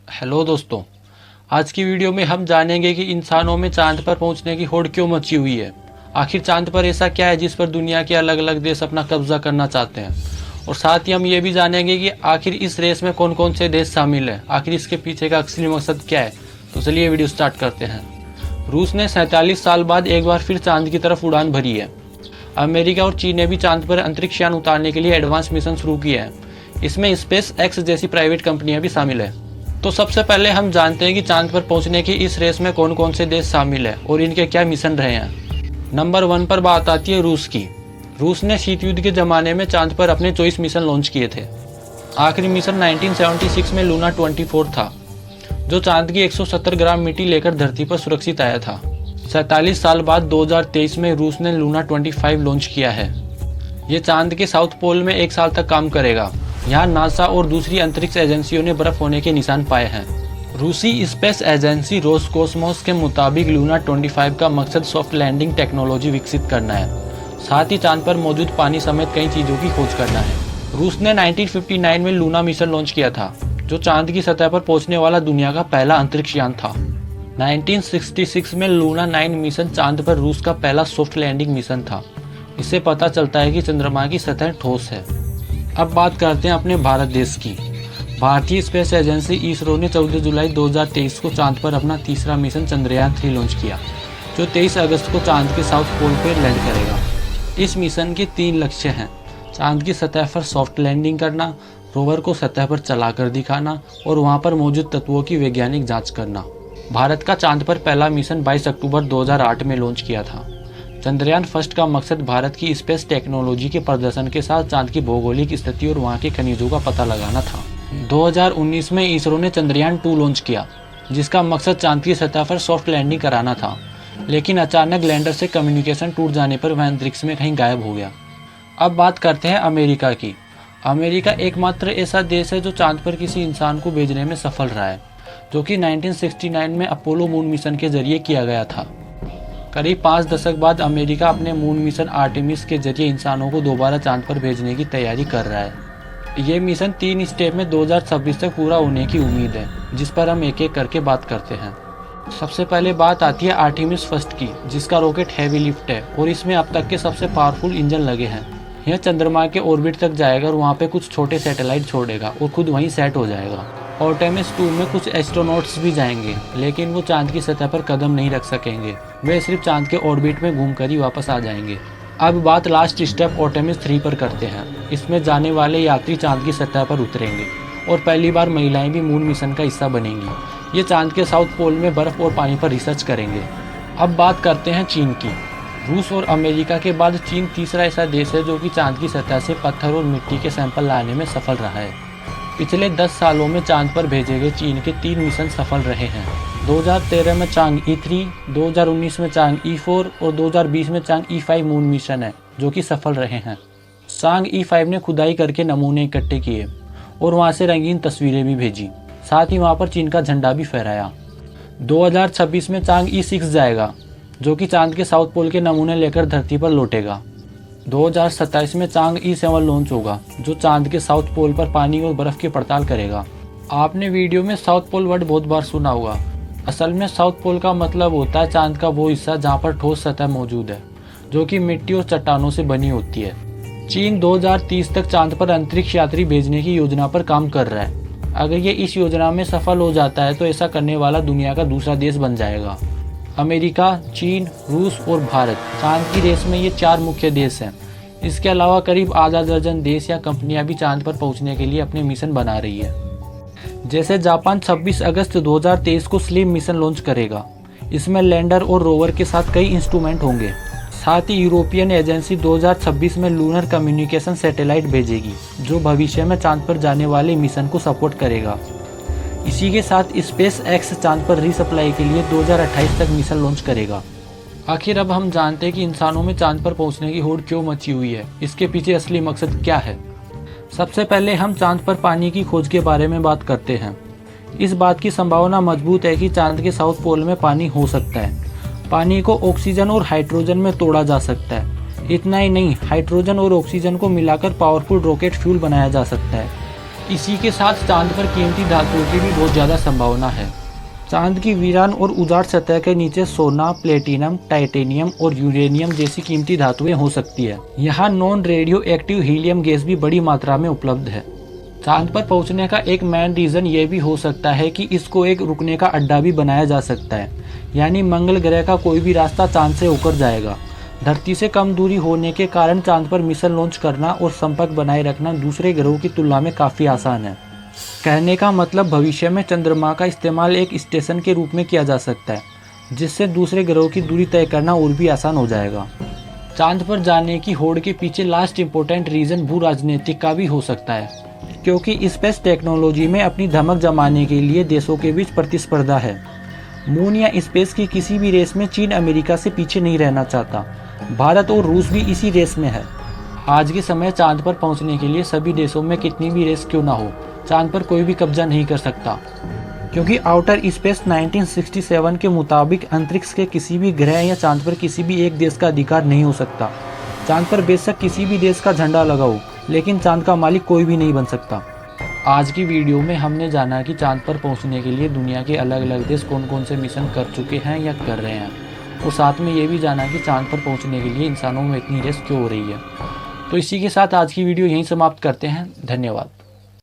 Hello दोस्तों, आज की वीडियो में हम जानेंगे कि इंसानों में चांद पर पहुंचने की होड़ क्यों मची हुई है। आखिर चांद पर ऐसा क्या है जिस पर दुनिया के अलग अलग देश अपना कब्जा करना चाहते हैं। और साथ ही हम ये भी जानेंगे कि आखिर इस रेस में कौन कौन से देश शामिल है, आखिर इसके पीछे का असली मकसद क्या है। तो चलिए वीडियो स्टार्ट करते हैं। रूस ने 47 साल बाद एक बार फिर चांद की तरफ उड़ान भरी है। अमेरिका और चीन ने भी चांद पर अंतरिक्ष यान उतारने के लिए एडवांस मिशन शुरू किए हैं। इसमें स्पेस एक्स जैसी प्राइवेट कंपनियां भी शामिल है। तो सबसे पहले हम जानते हैं कि चांद पर पहुंचने की इस रेस में कौन कौन से देश शामिल है और इनके क्या मिशन रहे हैं। नंबर 1 पर बात आती है रूस की। रूस ने शीत युद्ध के ज़माने में चांद पर अपने 24 मिशन लॉन्च किए थे। आखिरी मिशन 1976 में लूना 24 था, जो चांद की 170 ग्राम मिट्टी लेकर धरती पर सुरक्षित आया था। 47 साल बाद 2023 में रूस ने लूना 25 लॉन्च किया है। ये चांद के साउथ पोल में 1 साल तक काम करेगा। यहाँ नासा और दूसरी अंतरिक्ष एजेंसियों ने बर्फ होने के निशान पाए हैं। रूसी स्पेस एजेंसी रोसकोसमोस के मुताबिक लूना 25 का मकसद सॉफ्ट लैंडिंग टेक्नोलॉजी विकसित करना है, साथ ही चांद पर मौजूद पानी समेत कई चीज़ों की खोज करना है। रूस ने 1959 में लूना मिशन लॉन्च किया था, जो चांद की सतह पर पहुंचने वाला दुनिया का पहला अंतरिक्ष यान था। 1966 में लूना 9 मिशन चांद पर रूस का पहला सॉफ्ट लैंडिंग मिशन था। इससे पता चलता है कि चंद्रमा की सतह ठोस है। अब बात करते हैं अपने भारत देश की। भारतीय स्पेस एजेंसी इसरो ने 14 जुलाई 2023 को चांद पर अपना तीसरा मिशन चंद्रयान 3 लॉन्च किया, जो 23 अगस्त को चांद के साउथ पोल पर लैंड करेगा। इस मिशन के 3 लक्ष्य हैं: चांद की सतह पर सॉफ्ट लैंडिंग करना, रोवर को सतह पर चलाकर दिखाना और वहां पर मौजूद तत्वों की वैज्ञानिक जांच करना। भारत का चांद पर पहला मिशन 22 अक्टूबर 2008 में लॉन्च किया था। चंद्रयान फर्स्ट का मकसद भारत की स्पेस टेक्नोलॉजी के प्रदर्शन के साथ चांद की भौगोलिक स्थिति और वहां के खनिजों का पता लगाना था। 2019 में इसरो ने चंद्रयान 2 लॉन्च किया, जिसका मकसद चांद की सतह पर सॉफ्ट लैंडिंग कराना था, लेकिन अचानक लैंडर से कम्युनिकेशन टूट जाने पर वह अंतरिक्ष में कहीं गायब हो गया। अब बात करते हैं अमेरिका की। अमेरिका एकमात्र ऐसा देश है जो चांद पर किसी इंसान को भेजने में सफल रहा है, जो कि 1969 में अपोलो मून मिशन के जरिए किया गया था। करीब 5 दशक बाद अमेरिका अपने मून मिशन आर्टेमिस के जरिए इंसानों को दोबारा चांद पर भेजने की तैयारी कर रहा है। ये मिशन 3 स्टेप में 2026 तक पूरा होने की उम्मीद है, जिस पर हम एक एक करके बात करते हैं। सबसे पहले बात आती है आर्टेमिस फर्स्ट की, जिसका रॉकेट हैवी लिफ्ट है और इसमें अब तक के सबसे पावरफुल इंजन लगे हैं। यह चंद्रमा के ऑर्बिट तक जाएगा और वहाँ पे कुछ छोटे सैटेलाइट छोड़ेगा और खुद वहीं सेट हो जाएगा। आर्टेमिस 2 में कुछ एस्ट्रोनॉट्स भी जाएंगे, लेकिन वो चांद की सतह पर कदम नहीं रख सकेंगे। वे सिर्फ चांद के ऑर्बिट में घूमकर ही वापस आ जाएंगे। अब बात लास्ट स्टेप आर्टेमिस 3 पर करते हैं। इसमें जाने वाले यात्री चांद की सतह पर उतरेंगे और पहली बार महिलाएं भी मून मिशन का हिस्सा बनेंगी। ये चांद के साउथ पोल में बर्फ और पानी पर रिसर्च करेंगे। अब बात करते हैं चीन की। रूस और अमेरिका के बाद चीन तीसरा ऐसा देश है जो कि चांद की सतह से पत्थर और मिट्टी के सैंपल लाने में सफल रहा है। पिछले 10 सालों में चांद पर भेजे गए चीन के 3 मिशन सफल रहे हैं। 2013 में चांगई 3, 2019 में चांगई 4 और 2020 में चांगई 5 मून मिशन है, जो कि सफल रहे हैं। चांगई 5 ने खुदाई करके नमूने इकट्ठे किए और वहां से रंगीन तस्वीरें भी भेजी, साथ ही वहां पर चीन का झंडा भी फहराया। 2026 में चांगई 6 जाएगा, जो कि चांद के साउथ पोल के नमूने लेकर धरती पर लौटेगा। 2027 में चांगई 7 लॉन्च होगा, जो चांद के साउथ पोल पर पानी और बर्फ की पड़ताल करेगा। आपने वीडियो में साउथ पोल वर्ड बहुत बार सुना होगा। असल में साउथ पोल का मतलब होता है चांद का वो हिस्सा जहाँ पर ठोस सतह मौजूद है, जो कि मिट्टी और चट्टानों से बनी होती है। चीन 2030 तक चांद पर अंतरिक्ष यात्री भेजने की योजना पर काम कर रहा है। अगर ये इस योजना में सफल हो जाता है तो ऐसा करने वाला दुनिया का दूसरा देश बन जाएगा। अमेरिका, चीन, रूस और भारत चांद की रेस में ये 4 मुख्य देश हैं। इसके अलावा करीब आधा दर्जन देश या कंपनियां भी चांद पर पहुंचने के लिए अपने मिशन बना रही है। जैसे जापान 26 अगस्त 2023 को स्लिम मिशन लॉन्च करेगा। इसमें लैंडर और रोवर के साथ कई इंस्ट्रूमेंट होंगे। साथ ही यूरोपियन एजेंसी 2026 में लूनर कम्युनिकेशन सैटेलाइट भेजेगी, जो भविष्य में चांद पर जाने वाले मिशन को सपोर्ट करेगा। इसी के साथ स्पेस एक्स चांद पर रीसप्लाई के लिए 2028 तक मिशन लॉन्च करेगा। आखिर अब हम जानते हैं कि इंसानों में चांद पर पहुंचने की होड़ क्यों मची हुई है, इसके पीछे असली मकसद क्या है। सबसे पहले हम चांद पर पानी की खोज के बारे में बात करते हैं। इस बात की संभावना मजबूत है कि चांद के साउथ पोल में पानी हो सकता है। पानी को ऑक्सीजन और हाइड्रोजन में तोड़ा जा सकता है। इतना ही नहीं, हाइड्रोजन और ऑक्सीजन को मिलाकर पावरफुल रॉकेट फ्यूल बनाया जा सकता है। इसी के साथ चांद पर कीमती धातुओं की भी बहुत ज़्यादा संभावना है। चांद की वीरान और उजाड़ सतह के नीचे सोना, प्लेटिनम, टाइटेनियम और यूरेनियम जैसी कीमती धातुएं हो सकती है। यहाँ non radio active helium gas भी बड़ी मात्रा में उपलब्ध है। चांद पर पहुंचने का एक मेन रीज़न ये भी हो सकता है कि इसको एक रुकने का अड्डा भी बनाया जा सकता है, यानी मंगल ग्रह का कोई भी रास्ता चांद से होकर जाएगा। धरती से कम दूरी होने के कारण चांद पर मिशन लॉन्च करना और संपर्क बनाए रखना दूसरे ग्रहों की तुलना में काफ़ी आसान है। कहने का मतलब भविष्य में चंद्रमा का इस्तेमाल एक स्टेशन के रूप में किया जा सकता है, जिससे दूसरे ग्रहों की दूरी तय करना और भी आसान हो जाएगा। चांद पर जाने की होड़ के पीछे लास्ट इम्पोर्टेंट रीज़न भू राजनीतिक का भी हो सकता है, क्योंकि स्पेस टेक्नोलॉजी में अपनी धमक जमाने के लिए देशों के बीच प्रतिस्पर्धा है। मून या स्पेस की किसी भी रेस में चीन अमेरिका से पीछे नहीं रहना चाहता। भारत और रूस भी इसी रेस में है। आज के समय चांद पर पहुंचने के लिए सभी देशों में कितनी भी रेस क्यों ना हो, चांद पर कोई भी कब्जा नहीं कर सकता, क्योंकि आउटर स्पेस 1967 के मुताबिक अंतरिक्ष के किसी भी ग्रह या चांद पर किसी भी एक देश का अधिकार नहीं हो सकता। चांद पर बेशक किसी भी देश का झंडा लगाओ, लेकिन चांद का मालिक कोई भी नहीं बन सकता। आज की वीडियो में हमने जाना कि चांद पर पहुंचने के लिए दुनिया के अलग अलग देश कौन कौन से मिशन कर चुके हैं या कर रहे हैं, और साथ में ये भी जाना कि चांद पर पहुंचने के लिए इंसानों में इतनी रेस क्यों हो रही है। तो इसी के साथ आज की वीडियो यहीं समाप्त करते हैं। धन्यवाद।